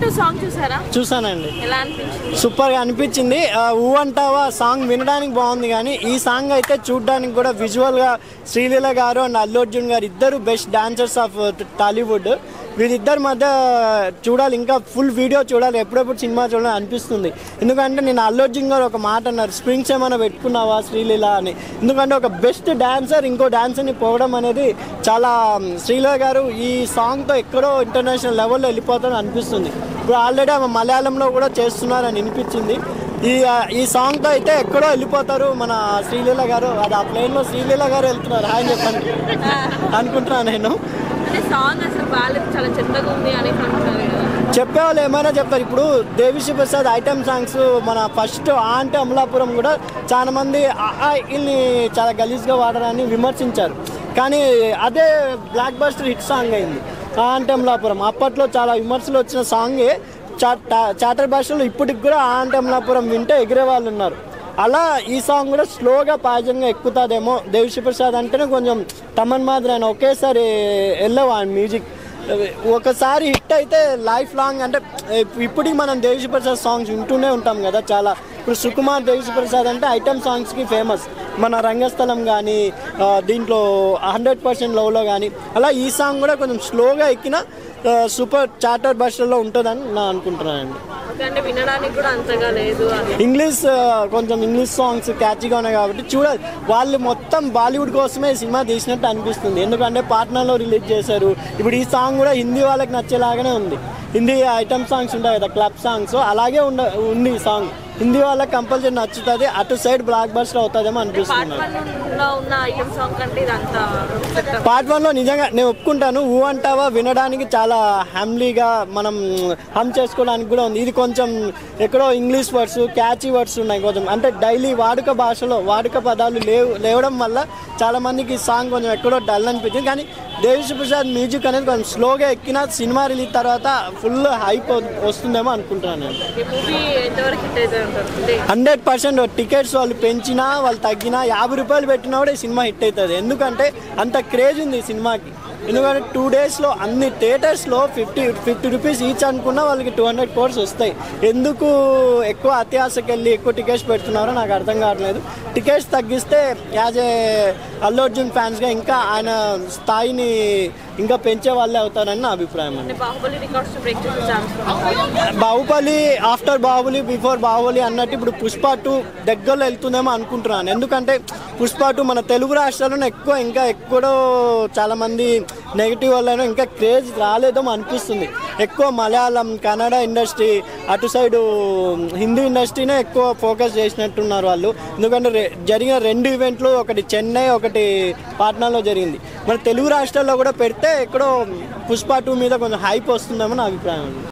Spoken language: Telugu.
2 సాంగ్ చూసారా? చూసానండి. ఎలా అనిపించింది? సూపర్గా అనిపించింది. ఊ అంటావా సాంగ్ వినడానికి బాగుంది, కానీ ఈ సాంగ్ అయితే చూడడానికి కూడా విజువల్గా శ్రీలీల గారు అండ్ అల్లు అర్జున్ గారు ఇద్దరు బెస్ట్ డాన్సర్స్ ఆఫ్ టాలీవుడ్. వీరిద్దరి మధ్య చూడాలి, ఇంకా ఫుల్ వీడియో చూడాలి, ఎప్పుడెప్పుడు సినిమా చూడాలి అనిపిస్తుంది. ఎందుకంటే నేను అల్లు అర్జున్ గారు ఒక మాట అన్నారు, స్ప్రింగ్స్ ఏమైనా పెట్టుకున్నావా శ్రీలీల అని. ఎందుకంటే ఒక బెస్ట్ డాన్సర్ ఇంకో డాన్సర్ని పోవడం అనేది చాలా, శ్రీలీల గారు ఈ సాంగ్తో ఎక్కడో ఇంటర్నేషనల్ లెవెల్లో వెళ్ళిపోతారని అనిపిస్తుంది. ఇప్పుడు ఆల్రెడీ ఆమె మలయాళంలో కూడా చేస్తున్నారని అనిపించింది. ఈ సాంగ్తో అయితే ఎక్కడో వెళ్ళిపోతారు మన శ్రీలీల గారు. అది ఆ ప్లేన్లో శ్రీలీల గారు వెళ్తున్నారు, హాయ్ చెప్పండి అనుకుంటున్నాను నేను. సాంగ్ అసలు బాగాలేదు, చాలా చెత్తగా ఉంది అని చెప్పేవాళ్ళు ఏమైనా చెప్తారు. ఇప్పుడు దేవిశ్రీ ప్రసాద్ ఐటమ్ సాంగ్స్ మన ఫస్ట్ ఆ అంటే అమలాపురం కూడా చాలా మంది ఇల్ని చాలా గలీజ్గా వాడరని విమర్శించారు. కానీ అదే బ్లాక్ బస్టర్ హిట్ సాంగ్ అయింది ఆ అంటే అమలాపురం. అప్పట్లో చాలా విమర్శలు వచ్చిన సాంగే చాటర్ భాషలో ఇప్పటికి కూడా ఆ అంటే అమలాపురం వింటే ఎగిరే వాళ్ళు ఉన్నారు. అలా ఈ సాంగ్ కూడా స్లోగా పాయిజన్గా ఎక్కుతుందేమో. దేవిశ్రీ ప్రసాద్ అంటేనే కొంచెం తమన్ మాదిరి ఆయన ఒకేసారి వెళ్ళవు ఆయన మ్యూజిక్. ఒకసారి హిట్ అయితే లైఫ్ లాంగ్, అంటే ఇప్పటికి మనం దేవిశ్రీ ప్రసాద్ సాంగ్స్ వింటూనే ఉంటాం కదా చాలా. ఇప్పుడు సుకుమార్ దేవిశ్రీ ప్రసాద్ అంటే ఐటమ్ సాంగ్స్కి ఫేమస్, మన రంగస్థలం కానీ దీంట్లో 100% లవ్లో కానీ. అలా ఈ సాంగ్ కూడా కొంచెం స్లోగా ఎక్కిన సూపర్ చార్టర్ భాషల్లో ఉంటుందని నేను అనుకుంటున్నానండి. వినడానికి కూడా అంతగా లేదు. కొంచెం ఇంగ్లీష్ సాంగ్స్ క్యాచీగా ఉన్నాయి కాబట్టి చూడాలి. వాళ్ళు మొత్తం బాలీవుడ్ కోసమే సినిమా తీసినట్టు అనిపిస్తుంది. ఎందుకంటే పాట్నాలో రిలీజ్ చేశారు. ఇప్పుడు ఈ సాంగ్ కూడా హిందీ వాళ్ళకి నచ్చేలాగానే ఉంది. హిందీ ఐటమ్ సాంగ్స్ ఉంటాయి కదా, క్లబ్ సాంగ్స్, అలాగే ఉంది ఈ సాంగ్. హిందీ వాళ్ళకి కంపల్సరీ నచ్చుతుంది, అటు సైడ్ బ్లాక్ బస్టర్ అవుతుందేమో అనిపిస్తుంది. పార్ట్ 1లో నిజంగా నేను ఒప్పుకుంటాను, ఊ అంటావా వినడానికి చాలా హ్యామ్లీగా మనం హమ్ చేసుకోవడానికి కూడా ఉంది. ఇది కొంచెం ఎక్కడో ఇంగ్లీష్ వర్డ్స్, క్యాచీ వర్డ్స్ ఉన్నాయి కొంచెం, అంటే డైలీ వాడుక పదాలు లేవడం వల్ల చాలా మందికి ఈ సాంగ్ కొంచెం ఎక్కడో డల్ అనిపించింది. కానీ దేవిశ్రీ ప్రసాద్ మ్యూజిక్ అనేది కొంచెం స్లోగా ఎక్కిన సినిమా రిలీజ్ తర్వాత ఫుల్ హైప్ వస్తుందేమో అనుకుంటున్నాను నేను. 100% టికెట్స్ వాళ్ళు పెంచినా వాళ్ళు తగ్గినా 50 రూపాయలు పెట్టినా కూడా ఈ సినిమా హిట్ అవుతుంది. ఎందుకంటే అంత క్రేజ్ ఉంది ఈ సినిమాకి. ఎందుకంటే 2 డేస్లో అన్ని థియేటర్స్లో 50 రూపీస్ ఈచ్ అనుకున్నా వాళ్ళకి 200 crores వస్తాయి. ఎందుకు ఎక్కువ అత్యాశకి వెళ్ళి ఎక్కువ టికెట్స్ పెడుతున్నారో నాకు అర్థం కావట్లేదు. టికెట్స్ తగ్గిస్తే యాజ్ ఏ అల్లు అర్జున్ ఫ్యాన్స్గా ఇంకా ఆయన స్థాయిని ఇంకా పెంచే వాళ్ళే అవుతారని నా అభిప్రాయం అండి. బాహుబలి ఆఫ్టర్ బాహుబలి బిఫోర్ బాహుబలి అన్నట్టు ఇప్పుడు పుష్ప 2 దగ్గరలో వెళ్తుందేమో అనుకుంటున్నాను. ఎందుకంటే పుష్ప 2 మన తెలుగు రాష్ట్రాల్లోనే ఇంకా ఎక్కడో చాలామంది నెగిటివ్ వల్ల ఇంకా క్రేజ్ రాలేదో అనిపిస్తుంది. ఎక్కువ మలయాళం, కన్నడ ఇండస్ట్రీ, అటు సైడు హిందీ ఇండస్ట్రీనే ఎక్కువ ఫోకస్ చేసినట్టున్నారు వాళ్ళు. ఎందుకంటే జరిగిన 2 ఈవెంట్లు, ఒకటి చెన్నై, ఒకటి పాట్నాలో జరిగింది. మన తెలుగు రాష్ట్రాల్లో కూడా పెడితే ఎక్కడో పుష్ప 2 మీద కొంచెం హైప్ వస్తుందేమో నా అభిప్రాయం అండి.